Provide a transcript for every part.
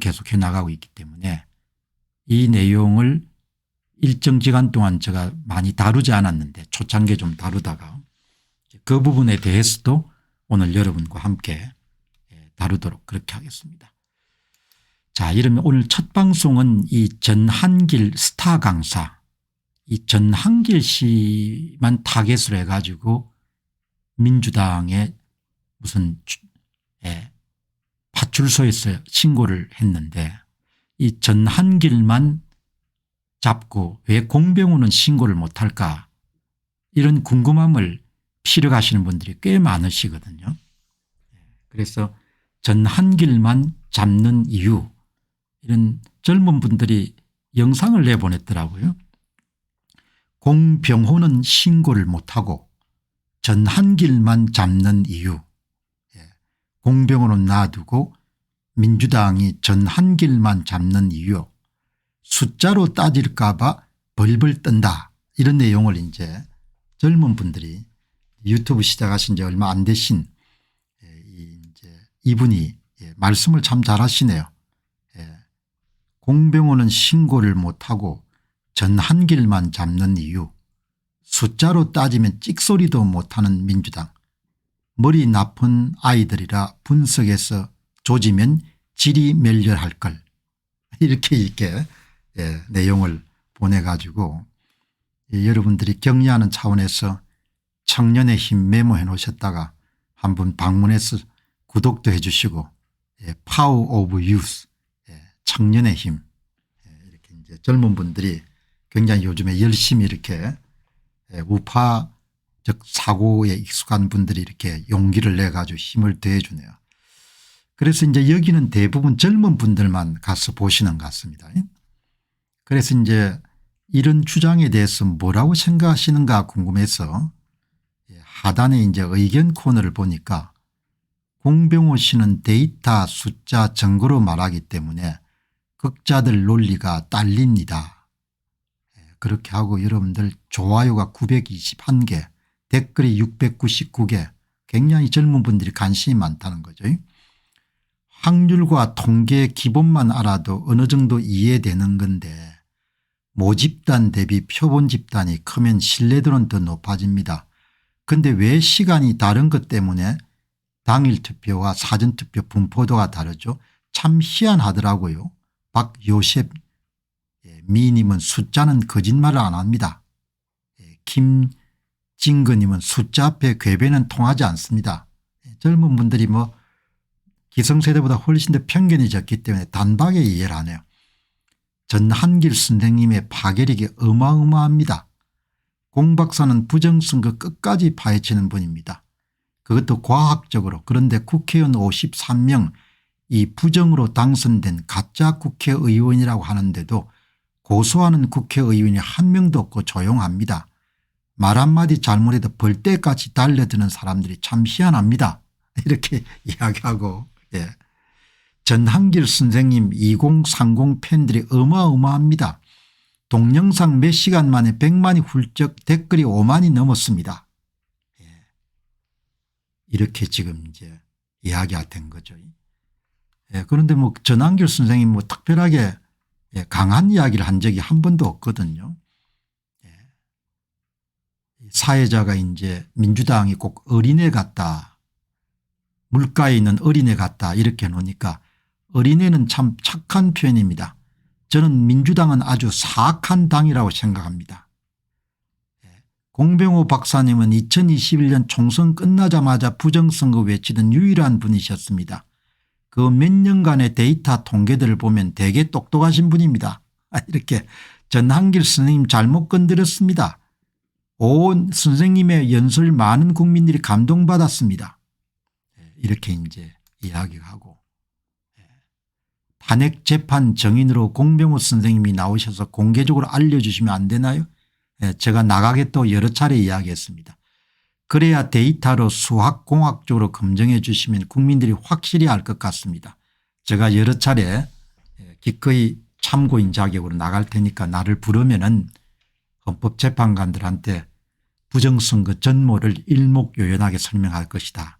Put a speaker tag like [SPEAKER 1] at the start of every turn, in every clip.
[SPEAKER 1] 계속해 나가고 있기 때문에 이 내용을 일정 기간 동안 제가 많이 다루지 않았는데 초창기에 좀 다루다가 그 부분에 대해서도 오늘 여러분과 함께 다루도록 그렇게 하겠습니다. 자, 이러면 오늘 첫 방송은 이 전한길 스타 강사, 이 전한길 씨만 타겟으로 해가지고 민주당의 무슨 파출소에서 신고를 했는데 이 전한길만 잡고 왜 공병호는 신고를 못할까, 이런 궁금함을 피력하시는 분들이 꽤 많으시거든요. 그래서 전한길만 잡는 이유, 이런 젊은 분들이 영상을 내보냈더라고요. 공병호는 신고를 못하고 전한길만 잡는 이유, 공병호는 놔두고 민주당이 전한길만 잡는 이유, 숫자로 따질까 봐 벌벌 떤다, 이런 내용을 이제 젊은 분들이 유튜브 시작하신 지 얼마 안 되신 이분이 말씀을 참 잘하시네요. 공병호는 신고를 못하고 전한길만 잡는 이유, 숫자로 따지면 찍소리도 못하는 민주당, 머리 나쁜 아이들이라 분석해서 조지면 질이 멸렬할 걸, 이렇게 내용을 보내가지고 여러분들이 격려하는 차원에서 청년의 힘 메모해 놓으셨다가 한번 방문해서 구독도 해 주시고, 파워 오브 유스, 청년의 힘, 이렇게 이제 젊은 분들이 굉장히 요즘에 열심히 이렇게 우파적 사고에 익숙한 분들이 이렇게 용기를 내 가지고 힘을 더해 주네요. 그래서 이제 여기는 대부분 젊은 분들만 가서 보시는 것 같습니다. 그래서 이제 이런 주장에 대해서 뭐라고 생각하시는가 궁금해서 하단에 이제 의견 코너를 보니까 공병호 씨는 데이터 숫자 증거로 말하기 때문에 극자들 논리가 딸립니다. 그렇게 하고 여러분들 좋아요가 921개, 댓글이 699개, 굉장히 젊은 분들이 관심이 많다는 거죠. 확률과 통계 기본만 알아도 어느 정도 이해되는 건데 모집단 대비 표본 집단이 크면 신뢰도는 더 높아집니다. 그런데 왜 시간이 다른 것 때문에 당일 투표와 사전투표 분포도가 다르죠? 참 희한하더라고요. 박요셉 미님은 숫자는 거짓말을 안 합니다. 김진근님은 숫자 앞에 궤배는 통하지 않습니다. 젊은 분들이 뭐 기성세대보다 훨씬 더 편견이 적기 때문에 단박에 이해를 하네요. 전한길 선생님의 파괴력이 어마어마합니다. 공 박사는 부정선거 끝까지 파헤치는 분입니다. 그것도 과학적으로. 그런데 국회의원 53명 이 부정으로 당선된 가짜 국회의원이라고 하는데도 고소하는 국회의원이 한 명도 없고 조용합니다. 말 한마디 잘못해도 벌떼같이 달려드는 사람들이 참 희한합니다. 이렇게 이야기하고, 전한길 선생님 2030 팬들이 어마어마합니다. 동영상 몇 시간 만에 100만이 훌쩍, 댓글이 5만이 넘었습니다. 이렇게 지금 이제 이야기가 된 거죠. 그런데 뭐 전한길 선생님 뭐 특별하게 강한 이야기를 한 적이 한 번도 없거든요. 사회자가 이제 민주당이 꼭 어린애 같다, 물가에 있는 어린애 같다, 이렇게 놓으니까 어린애는 참 착한 표현입니다. 저는 민주당은 아주 사악한 당이라고 생각합니다. 공병호 박사님은 2021년 총선 끝나자마자 부정선거 외치던 유일한 분이셨습니다. 그 몇 년간의 데이터 통계들을 보면 되게 똑똑하신 분입니다. 이렇게 전한길 선생님 잘못 건드렸습니다. 온 선생님의 연설 많은 국민들이 감동받았습니다. 이렇게 이제 이야기하고, 탄핵 재판 정인으로 공병호 선생님이 나오셔서 공개적으로 알려주시면 안 되나요? 제가 나가게 또 여러 차례 이야기했습니다. 그래야 데이터로 수학공학적으로 검증해 주시면 국민들이 확실히 알 것 같습니다. 제가 여러 차례 기꺼이 참고인 자격으로 나갈 테니까 나를 부르면은 헌법재판관들한테 부정선거 전모를 일목요연하게 설명할 것이다.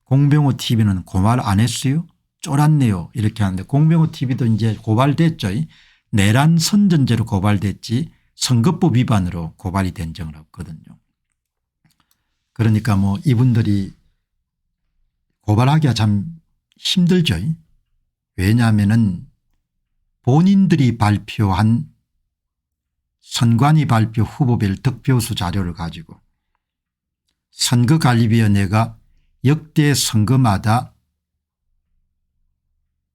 [SPEAKER 1] 공병호 TV는 그 말 안 했어요? 쫄았네요 이렇게 하는데 공병호 TV도 이제 고발됐죠. 내란 선전죄로 고발됐지 선거법 위반으로 고발이 된 적은 없거든요. 그러니까 뭐 이분들이 고발하기가 참 힘들죠. 왜냐하면은 본인들이 발표한 선관위 발표 후보별 득표수 자료를 가지고 선거관리위원회가 역대 선거마다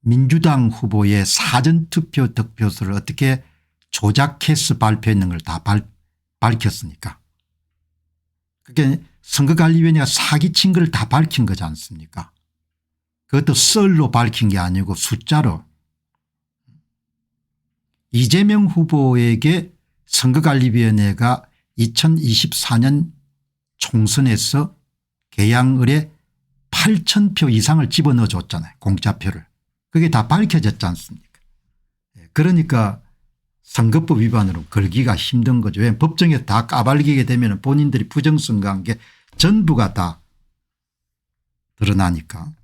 [SPEAKER 1] 민주당 후보의 사전투표 득표수를 어떻게 조작해서 발표했는 걸 다 밝혔으니까. 그게 선거관리위원회가 사기친 걸 다 밝힌 거지 않습니까? 그것도 썰로 밝힌 게 아니고 숫자로. 이재명 후보에게 선거관리위원회가 2024년 총선에서 개양을에 8,000표 이상을 집어넣어 줬잖아요. 공짜표를. 그게 다 밝혀졌지 않습니까? 그러니까 선거법 위반으로 걸기가 힘든 거죠. 왜 법정에 다 까발리게 되면 본인들이 부정선거한 게 전부가 다 드러나니까.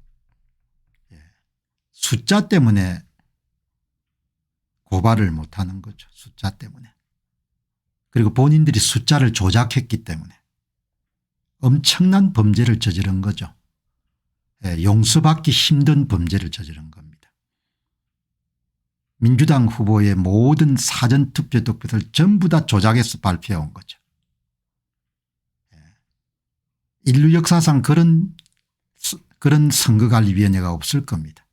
[SPEAKER 1] 숫자 때문에 고발을 못하는 거죠. 숫자 때문에. 그리고 본인들이 숫자를 조작했기 때문에 엄청난 범죄를 저지른 거죠. 용서받기 힘든 범죄를 저지른 겁니다. 민주당 후보의 모든 사전투표 득표를 전부 다 조작해서 발표해온 거죠. 인류 역사상 그런 선거관리위원회가 없을 겁니다.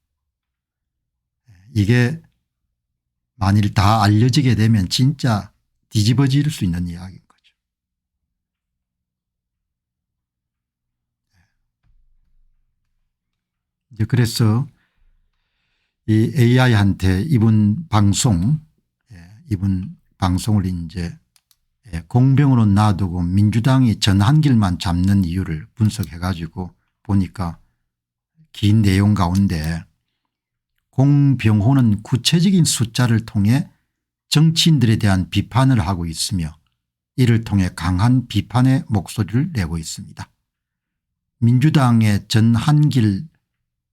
[SPEAKER 1] 이게 만일 다 알려지게 되면 진짜 뒤집어질 수 있는 이야기인 거죠. 이제 그래서 이 AI한테 이분 방송을 이제 공병으로 놔두고 민주당이 전한길만 잡는 이유를 분석해 가지고 보니까 긴 내용 가운데 공병호는 구체적인 숫자를 통해 정치인들에 대한 비판을 하고 있으며 이를 통해 강한 비판의 목소리를 내고 있습니다. 민주당의 전한길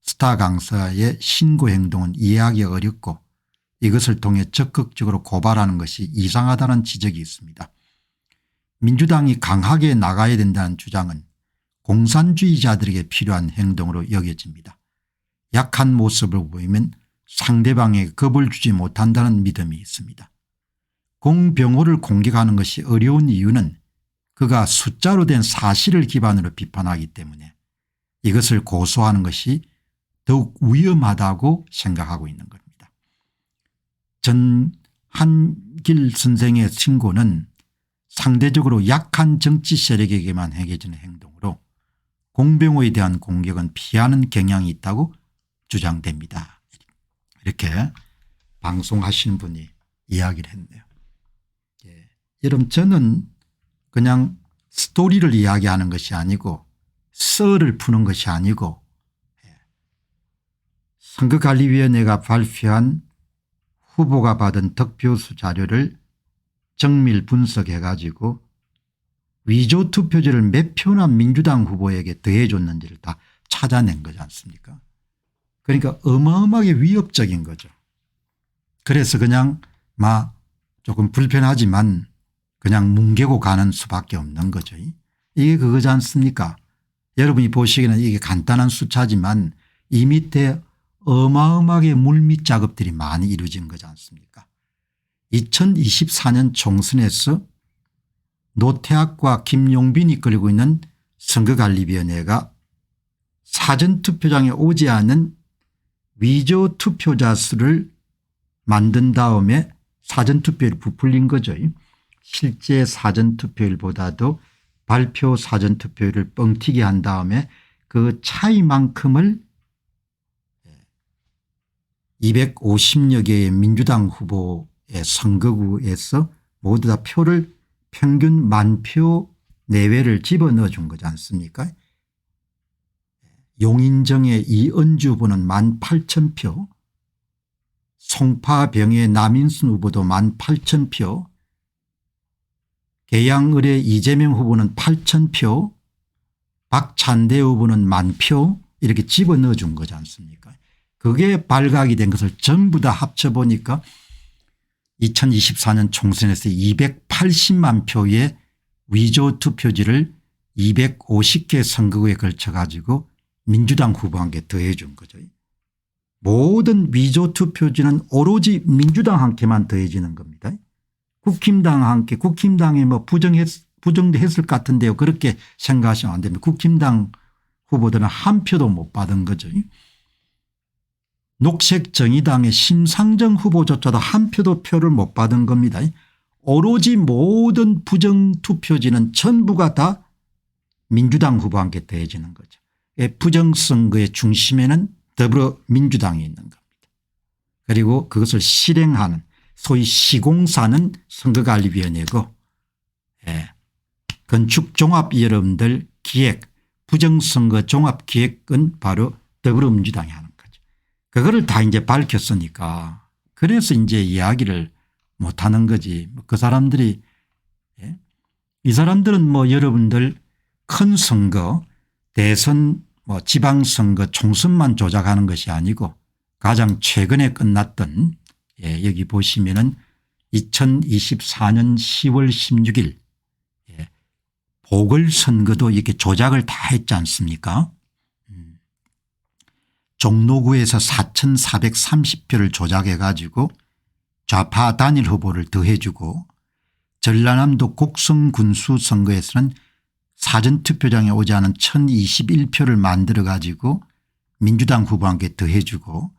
[SPEAKER 1] 스타 강사의 신고 행동은 이해하기 어렵고 이것을 통해 적극적으로 고발하는 것이 이상하다는 지적이 있습니다. 민주당이 강하게 나가야 된다는 주장은 공산주의자들에게 필요한 행동으로 여겨집니다. 약한 모습을 보이면 상대방에게 겁을 주지 못한다는 믿음이 있습니다. 공병호를 공격하는 것이 어려운 이유는 그가 숫자로 된 사실을 기반으로 비판하기 때문에 이것을 고소하는 것이 더욱 위험하다고 생각하고 있는 겁니다. 전한길 선생의 신고는 상대적으로 약한 정치 세력에게만 행해지는 행동으로 공병호에 대한 공격은 피하는 경향이 있다고 주장됩니다. 이렇게 방송하시는 분이 이야기를 했네요. 여러분 저는 그냥 스토리를 이야기하는 것이 아니고 썰을 푸는 것이 아니고 선거관리위원회가 발표한 후보가 받은 득표수 자료를 정밀 분석해 가지고 위조투표지를 몇 표나 민주당 후보에게 더해 줬는지를 다 찾아낸 거지 않습니까? 그러니까 어마어마하게 위협적인 거죠. 그래서 그냥 조금 불편하지만 그냥 뭉개고 가는 수밖에 없는 거죠. 이게 그거지 않습니까? 여러분이 보시기에는 이게 간단한 숫자지만 이 밑에 어마어마하게 물밑 작업들이 많이 이루어진 거지 않습니까? 2024년 총선에서 노태악과 김용빈이 이끌고 있는 선거관리위원회가 사전투표장에 오지 않은 위조투표자 수를 만든 다음에 사전투표율이 부풀린 거죠. 실제 사전투표율보다도 발표 사전투표율을 뻥튀기 한 다음에 그 차이만큼을 250여 개의 민주당 후보의 선거구에서 모두 다 표를 평균 10,000표 내외를 집어넣어 준 거지 않습니까? 용인정의 이은주 후보는 18,000표, 송파병의 남인순 후보도 18,000표, 계양을의 이재명 후보는 8,000표, 박찬대 후보는 10,000표 이렇게 집어넣어 준 거지 않습니까? 그게 발각이 된 것을 전부 다 합쳐보니까 2024년 총선에서 280만 표의 위조 투표지를 250개 선거구에 걸쳐 가지고 민주당 후보한테 더해 준 거죠. 모든 위조 투표지는 오로지 민주당한테만 더해지는 겁니다. 국힘당한테 국힘당에 뭐 부정도 했을 것 같은데요. 그렇게 생각하시면 안 됩니다. 국힘당 후보들은 한 표도 못 받은 거죠. 녹색정의당의 심상정 후보조차도 한 표도 표를 못 받은 겁니다. 오로지 모든 부정투표지는 전부가 다 민주당 후보한테 더해지는 거죠. 부정선거의 중심에는 더불어민주당이 있는 겁니다. 그리고 그것을 실행하는 소위 시공사는 선거관리위원회고 건축종합 여러분들 기획 부정선거 종합기획은 바로 더불어민주당이 하는 거죠. 그거를 다 이제 밝혔으니까 그래서 이제 이야기를 못하는 거지. 그 사람들이 이 사람들은 뭐 여러분들 큰 선거 대선 뭐 지방선거 총선만 조작하는 것이 아니고 가장 최근에 끝났던 여기 보시면은 2024년 10월 16일 보궐선거도 이렇게 조작을 다 했지 않습니까? 종로구에서 4,430표를 조작해 가지고 좌파 단일 후보를 더해주고 전라남도 곡성군수 선거에서는 사전투표장에 오지 않은 1,021표를 만들어 가지고 민주당 후보한테 더해주고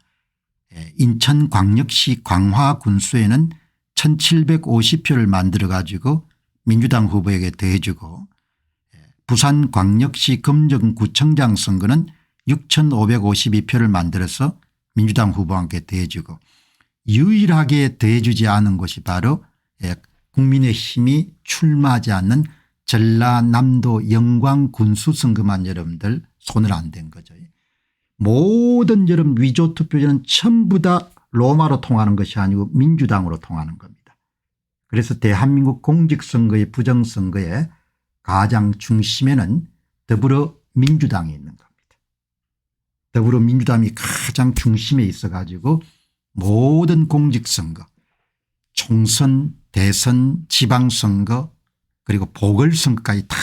[SPEAKER 1] 인천광역시 광화군수에는 1,750표를 만들어 가지고 민주당 후보에게 더해주고 부산광역시 금정구청장 선거는 6,552표를 만들어서 민주당 후보한테 더해주고 유일하게 더해주지 않은 곳이 바로 국민의힘이 출마하지 않는 전라남도 영광군수선거만 여러분들 손을 안 댄 거죠. 모든 여러분 위조투표제는 전부 다 로마로 통하는 것이 아니고 민주당으로 통하는 겁니다. 그래서 대한민국 공직선거의 부정선거의 가장 중심에는 더불어민주당이 있는 겁니다. 더불어민주당이 가장 중심에 있어 가지고 모든 공직선거 총선 대선 지방선거 그리고 보궐선거까지 다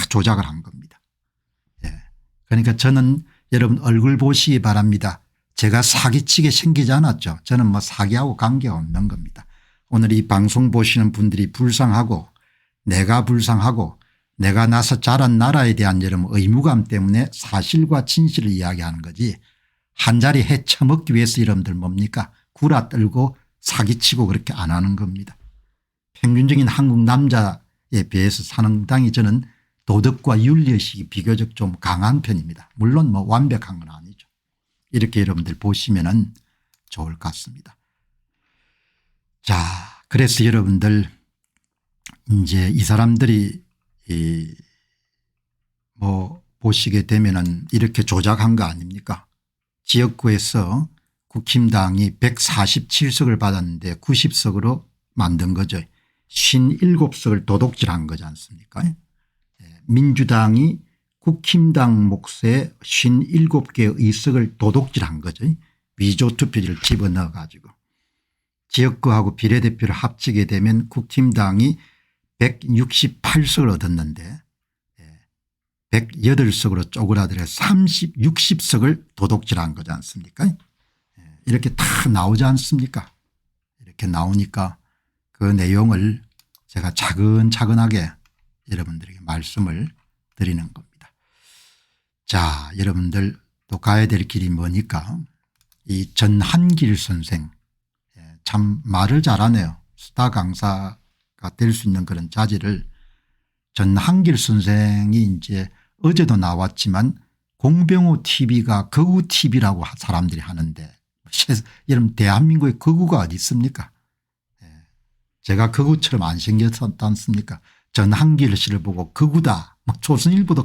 [SPEAKER 1] 조작을 한 겁니다. 그러니까 저는 여러분 얼굴 보시기 바랍니다. 제가 사기치게 생기지 않았죠. 저는 뭐 사기하고 관계가 없는 겁니다. 오늘 이 방송 보시는 분들이 불쌍하고 내가 불쌍하고 내가 나서 자란 나라에 대한 여러분 의무감 때문에 사실과 진실을 이야기하는 거지 한 자리 해 처먹기 위해서 여러분들 뭡니까 구라 떨고 사기치고 그렇게 안 하는 겁니다. 평균적인 한국 남자에 비해서 상당히 저는 도덕과 윤리의식이 비교적 좀 강한 편입니다. 물론 뭐 완벽한 건 아니죠. 이렇게 여러분들 보시면 좋을 것 같습니다. 자, 그래서 여러분들 이제 이 사람들이 뭐 보시게 되면은 이렇게 조작한 거 아닙니까? 지역구에서 국힘당이 147석을 받았는데 90석으로 만든 거죠. 57석을 도둑질한 거지 않습니까? 민주당이 국힘당 몫에 57개의 의석을 도둑질한 거죠. 위조투표지를 집어넣어 가지고 지역구하고 비례대표를 합치게 되면 국힘당이 168석을 얻었는데 108석으로 쪼그라들어서 60석을 도둑질한 거지 않습니까? 이렇게 다 나오지 않습니까? 이렇게 나오니까 그 내용을 제가 차근차근하게 여러분들에게 말씀을 드리는 겁니다. 자, 여러분들 또 가야 될 길이 뭐니까 이 전한길 선생 참 말을 잘하네요. 스타 강사가 될 수 있는 그런 자질을 전한길 선생이 이제 어제도 나왔지만 공병호 TV가 거구 TV라고 사람들이 하는데 여러분 대한민국에 거구가 어디 있습니까? 제가 거구처럼 안 생겼지 않습니까? 전한길 씨를 보고 거구다. 조선일보도